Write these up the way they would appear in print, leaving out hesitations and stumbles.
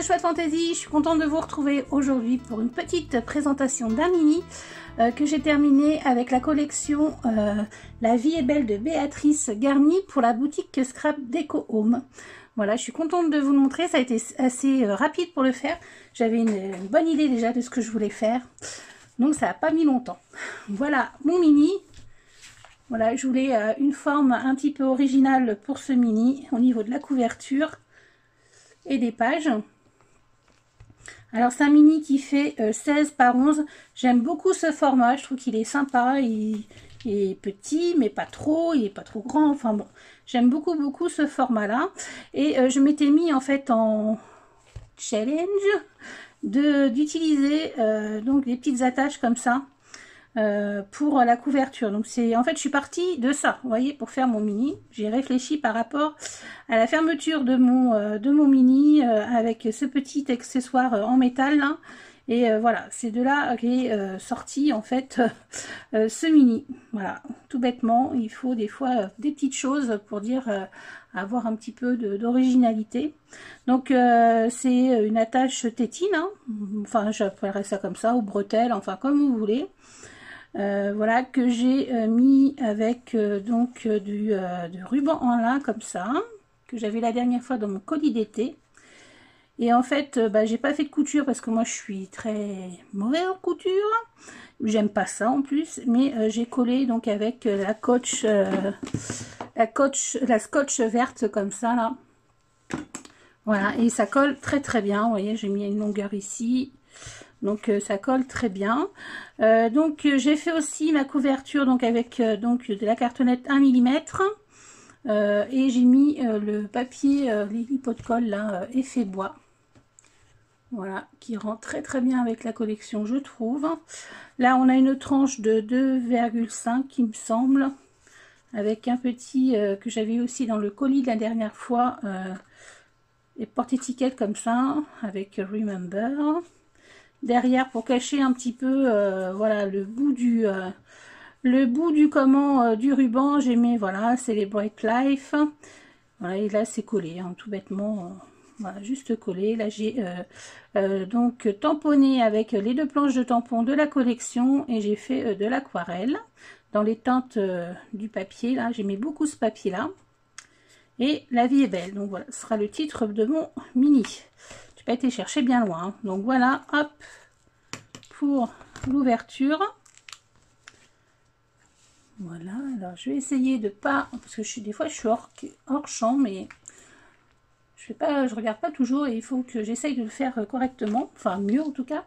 Chouette Fantaisie, je suis contente de vous retrouver aujourd'hui pour une petite présentation d'un mini que j'ai terminé avec la collection La vie est belle de Béatrice Garny pour la boutique Scrap Déco Home. Voilà, je suis contente de vous le montrer, ça a été assez rapide pour le faire. J'avais une bonne idée déjà de ce que je voulais faire, donc ça n'a pas mis longtemps. Voilà mon mini. Voilà, je voulais une forme un petit peu originale pour ce mini au niveau de la couverture et des pages. Alors c'est un mini qui fait 16 par 11. J'aime beaucoup ce format, je trouve qu'il est sympa. Il est petit mais pas trop, il est pas trop grand. Enfin bon, j'aime beaucoup ce format là. Et je m'étais mis en fait en challenge d'utiliser donc des petites attaches comme ça pour la couverture. Donc c'est en fait je suis partie de ça, vous voyez, pour faire mon mini. J'ai réfléchi par rapport à la fermeture de mon mini avec ce petit accessoire en métal là. Et voilà, c'est de là qu'est sorti en fait ce mini. Voilà, tout bêtement, il faut des fois des petites choses pour dire avoir un petit peu d'originalité. Donc c'est une attache tétine, hein. Enfin j'appellerais ça comme ça, ou bretelle, enfin comme vous voulez. Voilà, que j'ai mis avec donc du ruban en lin comme ça, que j'avais la dernière fois dans mon colis d'été. Et en fait j'ai pas fait de couture parce que moi je suis très mauvais en couture, j'aime pas ça en plus, mais j'ai collé donc avec la scotch verte comme ça là. Voilà, et ça colle très bien, vous voyez, j'ai mis une longueur ici. Donc ça colle très bien. Donc j'ai fait aussi ma couverture donc avec donc de la cartonnette 1 mm. Et j'ai mis le papier, les pots de colle là, effet bois. Voilà, qui rend très bien avec la collection, je trouve. Là on a une tranche de 2,5 il me semble. Avec un petit que j'avais aussi dans le colis de la dernière fois. Et porte-étiquette comme ça, avec Remember. Derrière pour cacher un petit peu voilà le bout du du ruban, j'ai mis voilà Celebrate Life. Voilà, et là c'est collé hein, tout bêtement, voilà, juste collé. Là j'ai donc tamponné avec les deux planches de tampon de la collection et j'ai fait de l'aquarelle dans les teintes du papier. Là j'aimais beaucoup ce papier là. Et la vie est belle, donc voilà, ce sera le titre de mon mini. J'ai pas été chercher bien loin, hein. Donc voilà, hop, pour l'ouverture. Voilà, alors je vais essayer de pas, parce que des fois je suis hors champ, mais je regarde pas toujours et il faut que j'essaye de le faire correctement, enfin mieux en tout cas.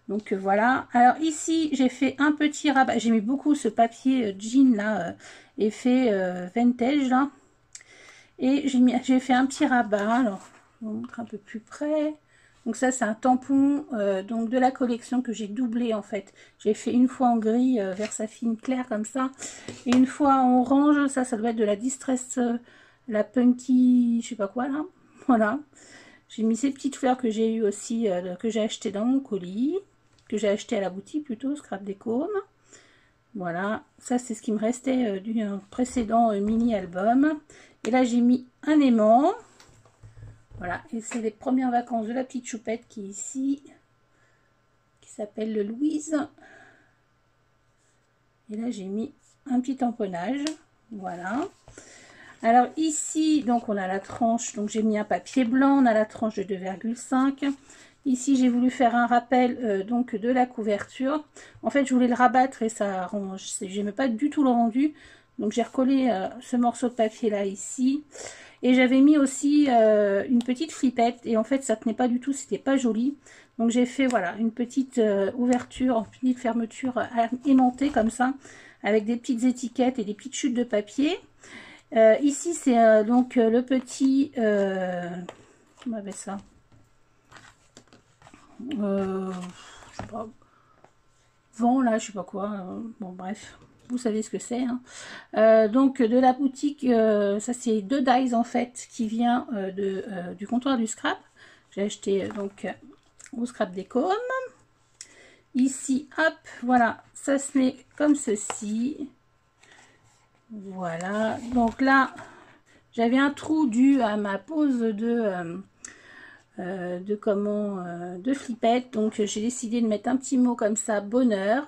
Donc voilà, alors ici j'ai fait un petit rabat, j'ai mis beaucoup ce papier jean là, effet vintage là. Et j'ai fait un petit rabat, alors je vous montre un peu plus près. Donc ça c'est un tampon donc de la collection que j'ai doublé en fait. J'ai fait une fois en gris Versafine clair comme ça. Et une fois en orange, ça doit être de la Distress, la Punky, je sais pas quoi là. Voilà. J'ai mis ces petites fleurs que j'ai eu aussi, que j'ai acheté dans mon colis. Que j'ai acheté à la boutique plutôt, Scrap Déco Home. Voilà, ça c'est ce qui me restait du précédent mini album. Et là j'ai mis un aimant. Voilà, et c'est les premières vacances de la petite choupette qui est ici, qui s'appelle le Louise. Et là j'ai mis un petit tamponnage. Voilà. Alors ici, donc on a la tranche, donc j'ai mis un papier blanc, on a la tranche de 2,5. Ici, j'ai voulu faire un rappel donc de la couverture. En fait, je voulais le rabattre et ça arrange. J'aimais pas du tout le rendu. Donc, j'ai recollé ce morceau de papier là, ici. Et j'avais mis aussi une petite flippette. Et en fait, ça tenait pas du tout. C'était pas joli. Donc, j'ai fait, voilà, une petite ouverture, une petite fermeture aimantée comme ça. Avec des petites étiquettes et des petites chutes de papier. Ici, c'est donc le petit... comment on appelle ça ? Je sais pas, vend là, je sais pas quoi. Bon bref, vous savez ce que c'est. Hein. Donc de la boutique, ça c'est 2 dies en fait qui vient du comptoir du scrap. J'ai acheté donc au scrap déco. Ici, hop, voilà, ça se met comme ceci. Voilà, donc là, j'avais un trou dû à ma pose de flippette. Donc j'ai décidé de mettre un petit mot comme ça, bonheur.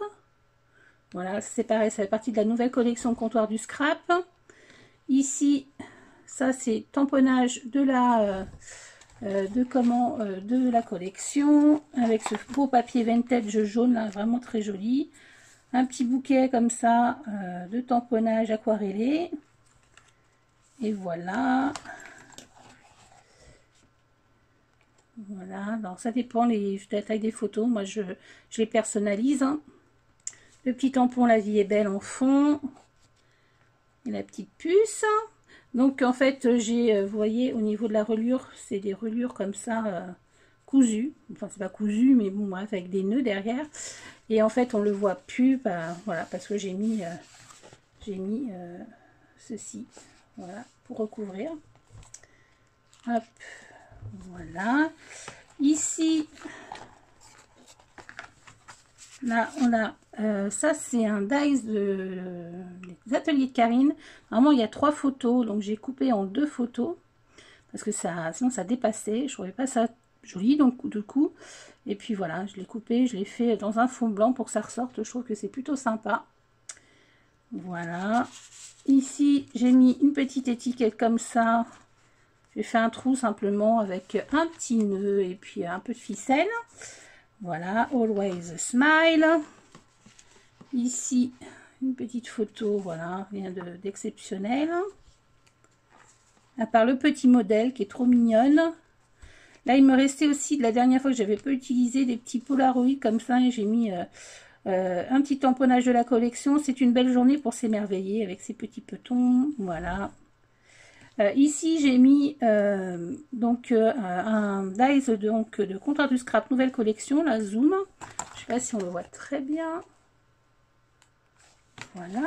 Voilà, c'est pareil, ça fait partie de la nouvelle collection comptoir du scrap. Ici, ça c'est tamponnage de la de la collection avec ce beau papier vintage jaune là, vraiment très joli. Un petit bouquet comme ça de tamponnage aquarellé. Et voilà. Voilà, alors ça dépend de la taille des photos. Moi je les personnalise. Hein. Le petit tampon La vie est belle en fond. Et la petite puce. Donc en fait j'ai, vous voyez au niveau de la reliure, c'est des reliures comme ça cousues. Enfin c'est pas cousu mais bon bref avec des nœuds derrière. Et en fait on le voit plus, bah, voilà, parce que j'ai mis ceci, voilà, pour recouvrir. Hop, voilà. Ici, là on a ça c'est un dies des ateliers de Karine. Normalement il y a 3 photos, donc j'ai coupé en 2 photos parce que sinon ça dépassait, je trouvais pas ça joli, donc du coup, et puis voilà, je l'ai coupé, je l'ai fait dans un fond blanc pour que ça ressorte. Je trouve que c'est plutôt sympa. Voilà, ici j'ai mis une petite étiquette comme ça. J'ai fait un trou simplement avec un petit nœud et puis un peu de ficelle. Voilà, always smile. Ici, une petite photo, voilà, rien d'exceptionnel. À part le petit modèle qui est trop mignonne. Là, il me restait aussi de la dernière fois que j'avais pas utilisé des petits polaroïdes comme ça. Et j'ai mis un petit tamponnage de la collection. C'est une belle journée pour s'émerveiller avec ces petits petons. Voilà. Ici, j'ai mis donc un dies de comptoir du scrap nouvelle collection, la Zoom. Je sais pas si on le voit très bien. Voilà.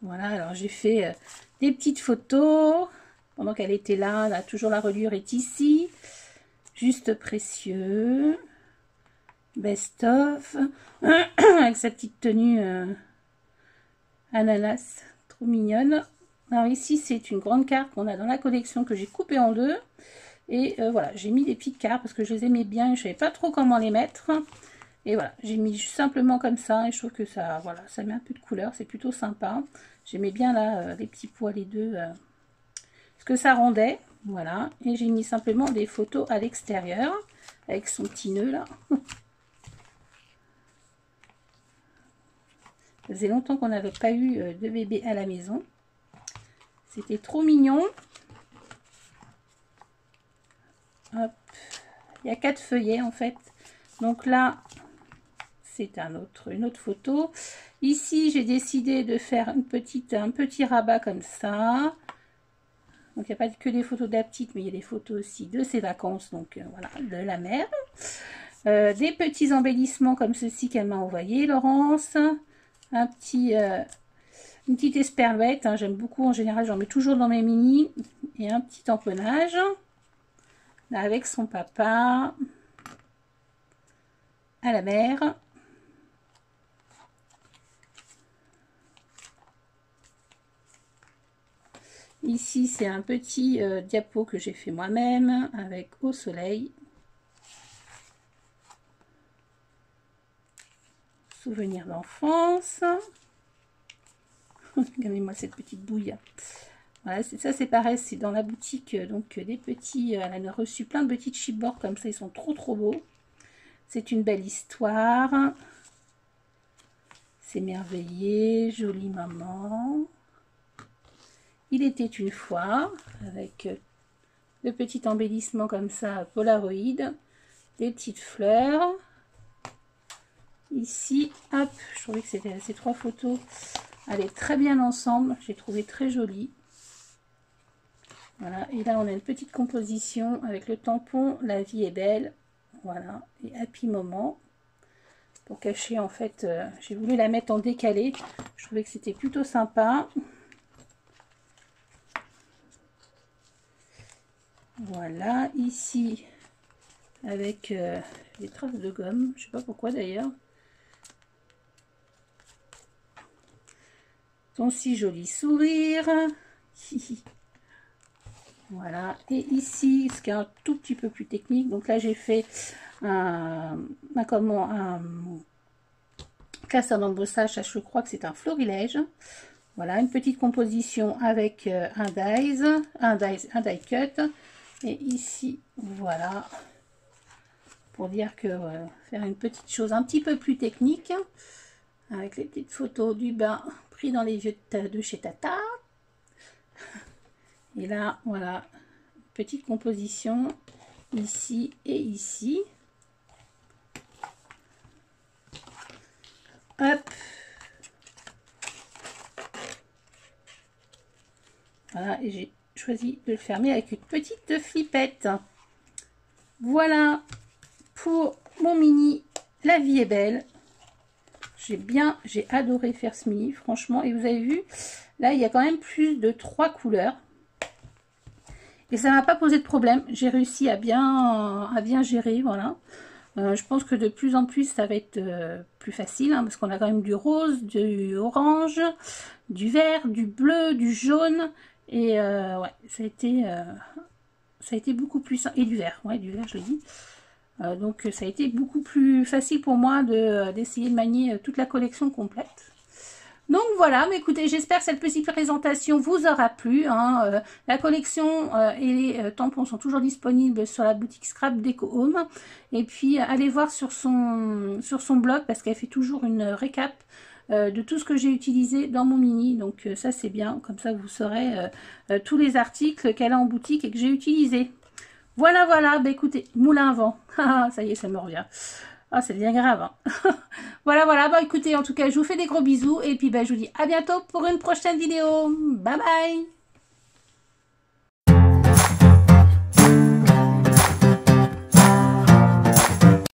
Voilà, alors j'ai fait des petites photos pendant qu'elle était là. Là, toujours la reliure est ici. Juste précieux. Best of. Avec sa petite tenue ananas. Trop mignonne. Alors ici, c'est une grande carte qu'on a dans la collection que j'ai coupée en 2. Et voilà, j'ai mis des petites cartes parce que je les aimais bien. Je ne savais pas trop comment les mettre. Et voilà, j'ai mis simplement comme ça et je trouve que ça, voilà, ça met un peu de couleur, c'est plutôt sympa. J'aimais bien là les petits pois, les deux, ce que ça rendait, voilà. Et j'ai mis simplement des photos à l'extérieur avec son petit nœud là. Ça faisait longtemps qu'on n'avait pas eu de bébé à la maison. C'était trop mignon. Hop. Il y a 4 feuillets en fait. Donc là, c'est une autre photo. Ici, j'ai décidé de faire un petit rabat comme ça. Donc, il n'y a pas que des photos de la petite, mais il y a des photos aussi de ses vacances, donc voilà, de la mère. Des petits embellissements comme ceci qu'elle m'a envoyé, Laurence. Une petite esperluette, hein, j'aime beaucoup, en général, j'en mets toujours dans mes mini. Et un petit tamponnage, là, avec son papa, à la mer. Ici, c'est un petit diapo que j'ai fait moi-même avec au soleil. Souvenir d'enfance. Regardez-moi cette petite bouille. Voilà, ça c'est pareil, c'est dans la boutique donc des petits. Elle a reçu plein de petits chipboards comme ça, ils sont trop beaux. C'est une belle histoire. S'émerveiller, jolie maman. Il était une fois, avec le petit embellissement comme ça, Polaroid, des petites fleurs. Ici, hop, je trouvais que c'était ces 3 photos allaient très bien ensemble. J'ai trouvé très joli. Voilà, et là on a une petite composition avec le tampon La vie est belle. Voilà, et Happy Moment. Pour cacher, en fait, j'ai voulu la mettre en décalé. Je trouvais que c'était plutôt sympa. Voilà, ici, avec des traces de gomme. Je sais pas pourquoi d'ailleurs. Ton si joli sourire. Voilà, et ici, ce qui est un tout petit peu plus technique, donc là j'ai fait un classeur d'embossage, je crois que c'est un florilège. Voilà, une petite composition avec un die cut. Et ici, voilà, pour dire que faire une petite chose un petit peu plus technique, avec les petites photos du bain pris dans les vieux de chez Tata. Et là, voilà, petite composition ici et ici. Hop. Voilà, et j'ai choisi de le fermer avec une petite flippette. Voilà pour mon mini. La vie est belle. J'ai adoré faire ce mini, franchement. Et vous avez vu, là, il y a quand même plus de 3 couleurs. Et ça m'a pas posé de problème. J'ai réussi à bien gérer, voilà. Je pense que de plus en plus, ça va être plus facile, hein, parce qu'on a quand même du rose, du orange, du vert, du bleu, du jaune. Et ouais, ça a été beaucoup plus simple. Et du vert, ouais, du vert, je l'ai dit. Donc ça a été beaucoup plus facile pour moi d'essayer de manier toute la collection complète. Donc voilà, mais écoutez, j'espère que cette petite présentation vous aura plu. Hein. La collection et les tampons sont toujours disponibles sur la boutique Scrap Déco Home. Et puis allez voir sur son blog parce qu'elle fait toujours une récap de tout ce que j'ai utilisé dans mon mini. Donc ça c'est bien, comme ça vous saurez tous les articles qu'elle a en boutique et que j'ai utilisés. Voilà, voilà, bah écoutez, moulin à vent. Ça y est, ça me revient. Ah, c'est bien grave. Hein. Voilà, voilà. Bah écoutez, en tout cas, je vous fais des gros bisous. Et puis, bah, je vous dis à bientôt pour une prochaine vidéo. Bye bye.